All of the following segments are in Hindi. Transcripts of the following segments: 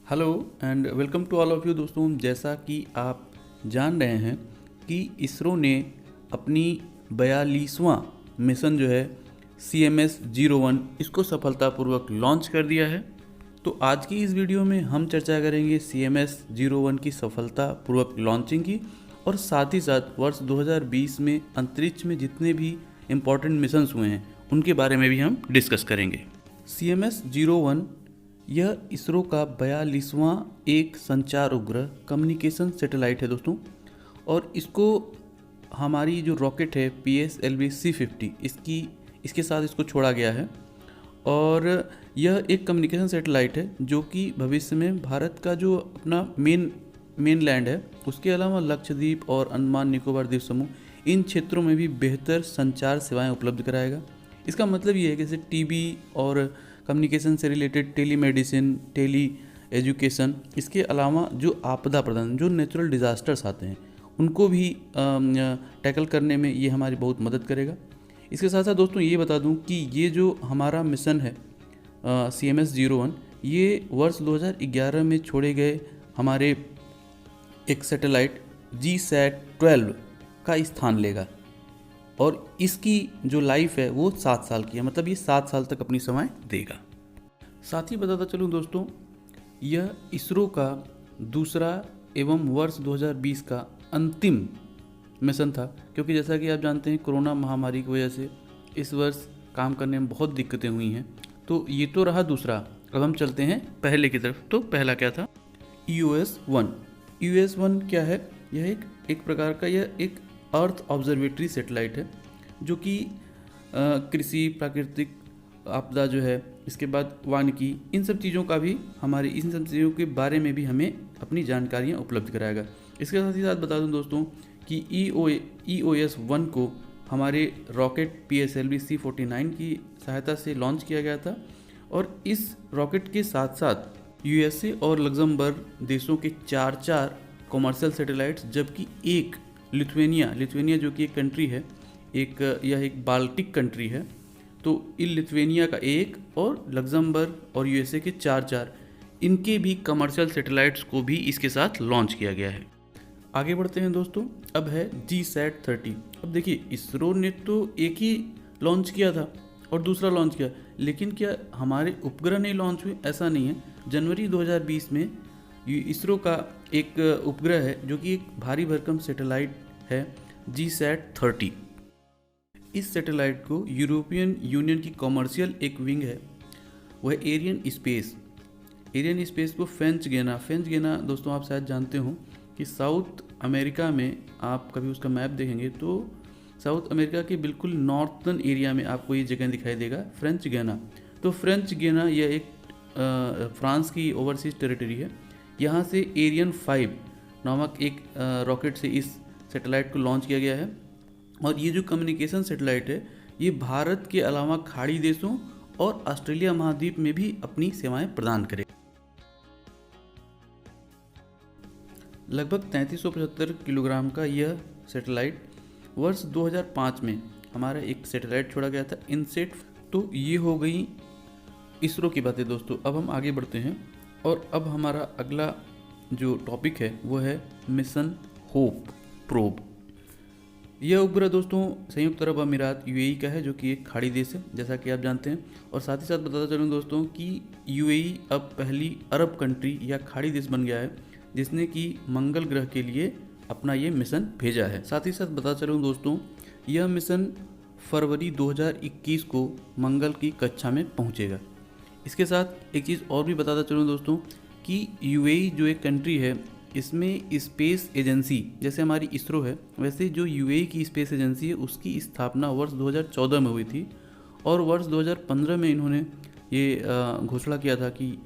Hello and welcome to all of you दोस्तों। जैसा कि आप जान रहे हैं कि इसरो ने अपनी 42वां मिशन जो है CMS-01 इसको सफलतापूर्वक लॉन्च कर दिया है। तो आज की इस वीडियो में हम चर्चा करेंगे CMS-01 की सफलतापूर्वक लॉन्चिंग की और साथ ही साथ वर्ष 2020 में अंतरिक्ष में जितने भी इम्पोर्टेंट मिशंस हुए हैं उनके बारे में भी हम डिस्कस करेंगे। CMS-01 यह इसरो का 42वां एक संचार उपग्रह कम्युनिकेशन सैटेलाइट है दोस्तों, और इसको हमारी जो रॉकेट है PSLV-C50 इसके साथ इसको छोड़ा गया है। और यह एक कम्युनिकेशन सैटेलाइट है जो कि भविष्य में भारत का जो अपना मेन लैंड है उसके अलावा लक्षद्वीप और अंडमान निकोबार द्वीप समूह इन क्षेत्रों में भी बेहतर संचार सेवाएं उपलब्ध कराएगा। इसका मतलब ये है कि जैसे टीबी और कम्युनिकेशन से रिलेटेड टेलीमेडिसिन, टेली एजुकेशन, इसके अलावा जो आपदा प्रबंधन, जो नेचुरल डिज़ास्टर्स आते हैं उनको भी टैकल करने में ये हमारी बहुत मदद करेगा। इसके साथ साथ दोस्तों ये बता दूं कि ये जो हमारा मिशन है CMS-01 ये वर्ष 2011 में छोड़े गए हमारे एक सैटेलाइट GSAT-12 का स्थान लेगा और इसकी जो लाइफ है वो 7 साल की है, मतलब ये 7 साल तक अपनी सेवाएं देगा। साथ ही बताता चलूँ दोस्तों, यह इसरो का दूसरा एवं वर्ष 2020 का अंतिम मिशन था, क्योंकि जैसा कि आप जानते हैं कोरोना महामारी की वजह से इस वर्ष काम करने में बहुत दिक्कतें हुई हैं। तो ये तो रहा दूसरा। अब हम चलते हैं पहले की तरफ। तो पहला क्या था? EOS-1। EOS-1 क्या है? यह एक प्रकार का यह एक अर्थ ऑब्जर्वेटरी सैटेलाइट है जो कि कृषि, प्राकृतिक आपदा जो है, इसके बाद वानिकी, इन सब चीज़ों का भी इन सब चीज़ों के बारे में भी हमें अपनी जानकारियाँ उपलब्ध कराएगा। इसके साथ ही साथ बता दूं दोस्तों कि EOS-1 को हमारे रॉकेट PSLV-C49 की सहायता से लॉन्च किया गया था और इस रॉकेट के साथ साथ USA और लग्जमबर्ग देशों के 4 कॉमर्शियल सैटेलाइट्स, जबकि एक लिथुआनिया जो कि एक कंट्री है, यह एक बाल्टिक कंट्री है, तो इन लिथुआनिया का एक और लग्जमबर्ग और USA के 4 इनके भी कमर्शियल सैटेलाइट्स को भी इसके साथ लॉन्च किया गया है। आगे बढ़ते हैं दोस्तों। अब है GSAT-30। अब देखिए, इसरो ने तो एक ही लॉन्च किया था और दूसरा लॉन्च किया, लेकिन क्या हमारे उपग्रह नहीं लॉन्च हुए? ऐसा नहीं है। जनवरी 2020 में इसरो का एक उपग्रह है जो कि एक भारी भरकम सैटेलाइट है GSAT-30। इस सैटेलाइट को यूरोपियन यूनियन की कॉमर्शियल एक विंग है, वह एरियन स्पेस को फ्रेंच गेना दोस्तों आप शायद जानते हो कि साउथ अमेरिका में आप कभी उसका मैप देखेंगे तो साउथ अमेरिका के बिल्कुल नॉर्थर्न एरिया में आपको ये जगह दिखाई देगा, फ्रेंच गेना। तो फ्रेंच गेना यह एक फ्रांस की ओवरसीज टेरिटरी है। यहाँ से एरियन 5 नामक एक रॉकेट से इस सैटेलाइट को लॉन्च किया गया है और ये जो कम्युनिकेशन सैटेलाइट है ये भारत के अलावा खाड़ी देशों और ऑस्ट्रेलिया महाद्वीप में भी अपनी सेवाएं प्रदान करेगा। लगभग 3375 किलोग्राम का यह सैटेलाइट वर्ष 2005 में हमारा एक सैटेलाइट छोड़ा गया था, इनसेट। तो ये हो गई इसरो की बातें दोस्तों। अब हम आगे बढ़ते हैं और अब हमारा अगला जो टॉपिक है वो है मिशन होप प्रोब। यह उपग्रह दोस्तों संयुक्त अरब अमीरात UAE का है जो कि एक खाड़ी देश है, जैसा कि आप जानते हैं। और साथ ही साथ बताता चलूँ दोस्तों कि UAE अब पहली अरब कंट्री या खाड़ी देश बन गया है जिसने कि मंगल ग्रह के लिए अपना ये मिशन भेजा है। साथ ही साथ बताता चलूँ दोस्तों, यह मिशन फरवरी 2021 को मंगल की कक्षा में पहुँचेगा। इसके साथ एक चीज़ और भी बताता चलूँ दोस्तों कि UAE जो एक कंट्री है इसमें स्पेस एजेंसी, जैसे हमारी इसरो है वैसे जो UAE की स्पेस एजेंसी है उसकी स्थापना वर्ष 2014 में हुई थी और वर्ष 2015 में इन्होंने ये घोषणा किया था कि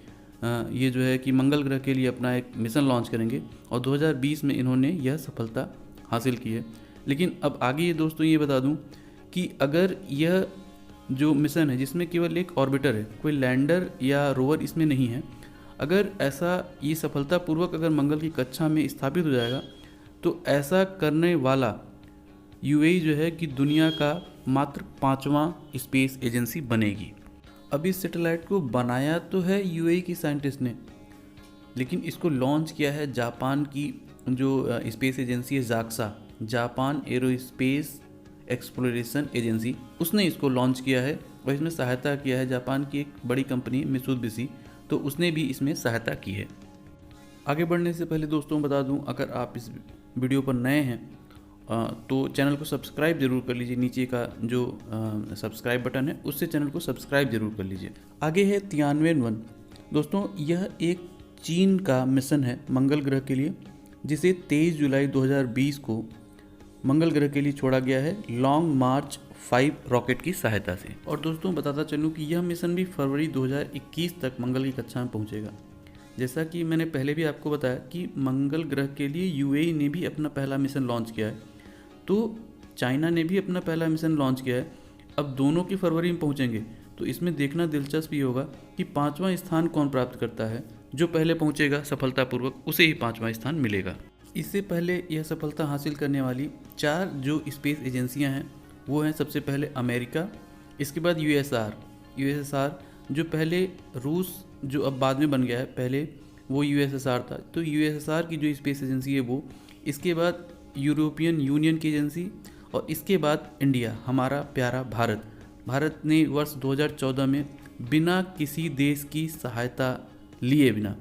ये जो है कि मंगल ग्रह के लिए अपना एक मिशन लॉन्च करेंगे और 2020 में इन्होंने यह सफलता हासिल की है। लेकिन अब आगे ये दोस्तों ये बता दूं कि अगर यह जो मिशन है जिसमें केवल एक ऑर्बिटर है, कोई लैंडर या रोवर इसमें नहीं है, अगर ऐसा ये सफलतापूर्वक अगर मंगल की कक्षा में स्थापित हो जाएगा तो ऐसा करने वाला UAE जो है कि दुनिया का मात्र 5वां स्पेस एजेंसी बनेगी। अब इस सैटेलाइट को बनाया तो है UAE की साइंटिस्ट ने, लेकिन इसको लॉन्च किया है जापान की जो स्पेस एजेंसी है JAXA, Japan aerospace exploration agency, उसने इसको लॉन्च किया है और इसमें सहायता किया है जापान की एक बड़ी कंपनी मित्सुबिशी, तो उसने भी इसमें सहायता की है। आगे बढ़ने से पहले दोस्तों बता दूं, अगर आप इस वीडियो पर नए हैं तो चैनल को सब्सक्राइब जरूर कर लीजिए। नीचे का जो सब्सक्राइब बटन है उससे चैनल को सब्सक्राइब जरूर कर लीजिए। आगे है तियानवेन-1। दोस्तों यह एक चीन का मिशन है मंगल ग्रह के लिए, जिसे 23 जुलाई 2020 को मंगल ग्रह के लिए छोड़ा गया है लॉन्ग मार्च 5 रॉकेट की सहायता से। और दोस्तों बताता चलूँ कि यह मिशन भी फरवरी 2021 तक मंगल की कक्षा में पहुँचेगा। जैसा कि मैंने पहले भी आपको बताया कि मंगल ग्रह के लिए यूएई ने भी अपना पहला मिशन लॉन्च किया है, तो चाइना ने भी अपना पहला मिशन लॉन्च किया है। अब दोनों की फरवरी में पहुंचेंगे, तो इसमें देखना दिलचस्प ये होगा कि 5वां स्थान कौन प्राप्त करता है। जो पहले पहुंचेगा सफलतापूर्वक उसे ही 5वां स्थान मिलेगा। इससे पहले यह सफलता हासिल करने वाली 4 जो स्पेस एजेंसियां हैं वो हैं, सबसे पहले अमेरिका, इसके बाद यूएसएसआर जो पहले रूस जो अब बाद में बन गया है, पहले वो यूएसएसआर था, तो यूएसएसआर की जो स्पेस एजेंसी है वो, इसके बाद यूरोपियन यूनियन की एजेंसी, और इसके बाद इंडिया, हमारा प्यारा भारत ने वर्ष 2014 में बिना किसी देश की सहायता लिए बिना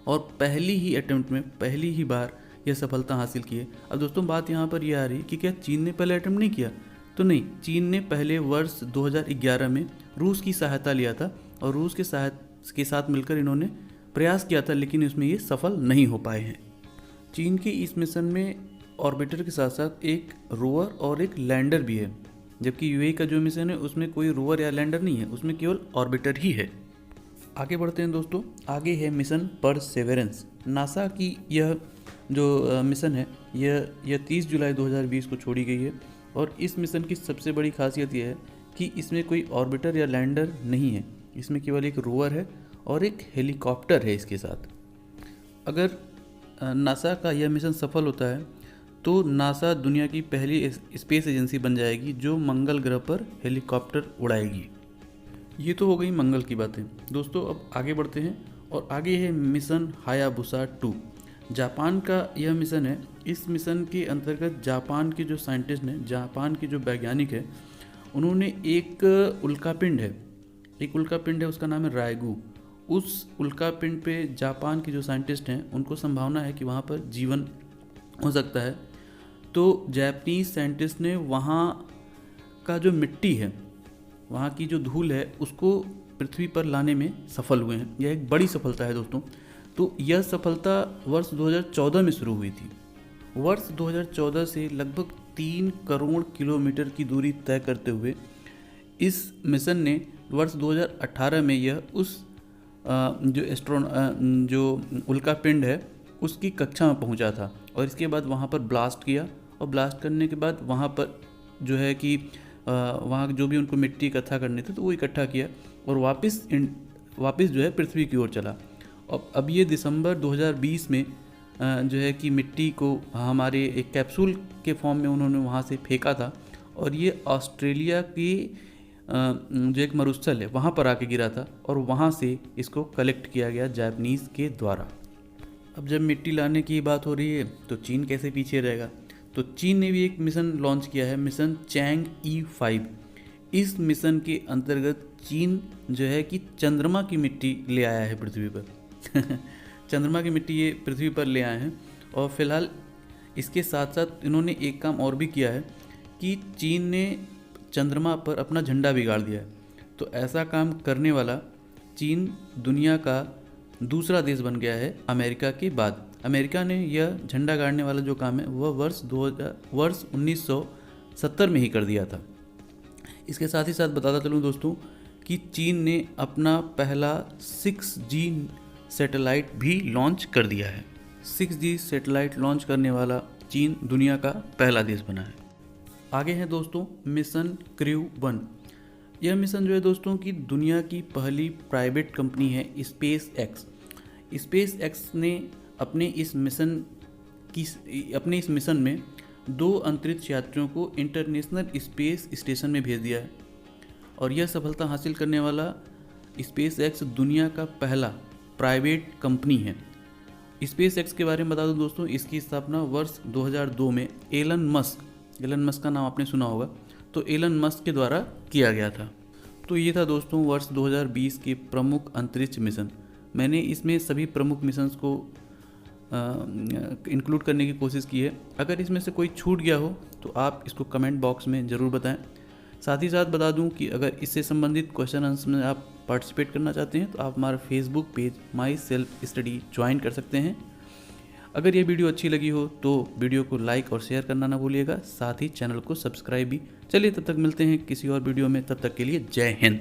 और पहली ही अटेम्प्ट में पहली ही बार यह सफलता हासिल की है। अब दोस्तों बात यहाँ पर यह आ रही कि क्या चीन ने पहले अटेम्प्ट नहीं किया? तो नहीं, चीन ने पहले वर्ष 2011 में रूस की सहायता लिया था और रूस के साथ मिलकर इन्होंने प्रयास किया था, लेकिन इसमें ये सफल नहीं हो पाए हैं। चीन के इस मिशन में ऑर्बिटर के साथ साथ एक रोवर और एक लैंडर भी है, जबकि यूएई का जो मिशन है उसमें कोई रोवर या लैंडर नहीं है, उसमें केवल ऑर्बिटर ही है। आगे बढ़ते हैं दोस्तों, आगे है मिशन परसेवरेंस। नासा की यह जो मिशन है यह 30 जुलाई 2020 को छोड़ी गई है और इस मिशन की सबसे बड़ी खासियत यह है कि इसमें कोई ऑर्बिटर या लैंडर नहीं है, इसमें केवल एक रोवर है और एक हेलीकॉप्टर है इसके साथ। अगर नासा का यह मिशन सफल होता है तो नासा दुनिया की पहली स्पेस एजेंसी बन जाएगी जो मंगल ग्रह पर हेलीकॉप्टर उड़ाएगी। ये तो हो गई मंगल की बातें। दोस्तों अब आगे बढ़ते हैं और आगे है मिशन हायाबुसा 2। जापान का यह मिशन है। इस मिशन के अंतर्गत जापान के जो साइंटिस्ट हैं, जापान के जो वैज्ञानिक हैं, उन्होंने एक उल्कापिंड है उसका नाम है रायगू। उस उल्कापिंड पे जापान के जो साइंटिस्ट हैं उनको संभावना है कि वहाँ पर जीवन हो सकता है, तो जापानीज साइंटिस्ट ने वहाँ का जो मिट्टी है, वहाँ की जो धूल है, उसको पृथ्वी पर लाने में सफल हुए हैं। यह एक बड़ी सफलता है दोस्तों। तो यह सफलता वर्ष 2014 में शुरू हुई थी। वर्ष 2014 से लगभग 3 करोड़ किलोमीटर की दूरी तय करते हुए इस मिशन ने वर्ष 2018 में यह उस जो उल्कापिंड है उसकी कक्षा में पहुंचा था और इसके बाद वहां पर ब्लास्ट किया और ब्लास्ट करने के बाद वहां पर जो है कि वहाँ जो भी उनको मिट्टी इकट्ठा करनी थी तो वो इकट्ठा किया और वापस जो है पृथ्वी की ओर चला। और अब ये दिसंबर 2020 में जो है कि मिट्टी को हमारे एक कैप्सूल के फॉर्म में उन्होंने वहाँ से फेंका था और ये ऑस्ट्रेलिया की जो एक मरुस्थल है वहाँ पर आके गिरा था और वहाँ से इसको कलेक्ट किया गया जापानीज़ के द्वारा। अब जब मिट्टी लाने की बात हो रही है तो चीन कैसे पीछे रहेगा? तो चीन ने भी एक मिशन लॉन्च किया है, मिशन चैंग-ई 5। इस मिशन के अंतर्गत चीन जो है कि चंद्रमा की मिट्टी ले आया है पृथ्वी पर चंद्रमा की मिट्टी ये पृथ्वी पर ले आए हैं और फिलहाल इसके साथ साथ इन्होंने एक काम और भी किया है कि चीन ने चंद्रमा पर अपना झंडा भी गाड़ दिया है। तो ऐसा काम करने वाला चीन दुनिया का दूसरा देश बन गया है अमेरिका के बाद। अमेरिका ने यह झंडा गाड़ने वाला जो काम है वह वर्ष 1970 में ही कर दिया था। इसके साथ ही साथ बताता चलूँ दोस्तों कि चीन ने अपना पहला 6G सैटेलाइट भी लॉन्च कर दिया है। 6G सैटेलाइट लॉन्च करने वाला चीन दुनिया का पहला देश बना है। आगे है दोस्तों मिशन क्रू 1। यह मिशन जो है दोस्तों की दुनिया की पहली प्राइवेट कंपनी है स्पेस एक्स ने अपने इस मिशन में 2 अंतरिक्ष यात्रियों को इंटरनेशनल स्पेस स्टेशन में भेज दिया है और यह सफलता हासिल करने वाला स्पेस एक्स दुनिया का पहला प्राइवेट कंपनी है। स्पेस एक्स के बारे में बता दूं दोस्तों, इसकी स्थापना वर्ष 2002 में एलन मस्क का नाम आपने सुना होगा, तो एलन मस्क के द्वारा किया गया था। तो ये था दोस्तों वर्ष 2020 के प्रमुख अंतरिक्ष मिशन। मैंने इसमें सभी प्रमुख मिशंस को इंक्लूड करने की कोशिश की है। अगर इसमें से कोई छूट गया हो तो आप इसको कमेंट बॉक्स में ज़रूर बताएं। साथ ही साथ बता दूं कि अगर इससे संबंधित क्वेश्चन आंसर में आप पार्टिसिपेट करना चाहते हैं तो आप हमारा Facebook page my self study join कर सकते हैं। अगर ये वीडियो अच्छी लगी हो तो वीडियो को लाइक और शेयर करना ना भूलिएगा, साथ ही चैनल को सब्सक्राइब भी। चलिए तब तक मिलते हैं किसी और वीडियो में, तब तक के लिए जय हिंद।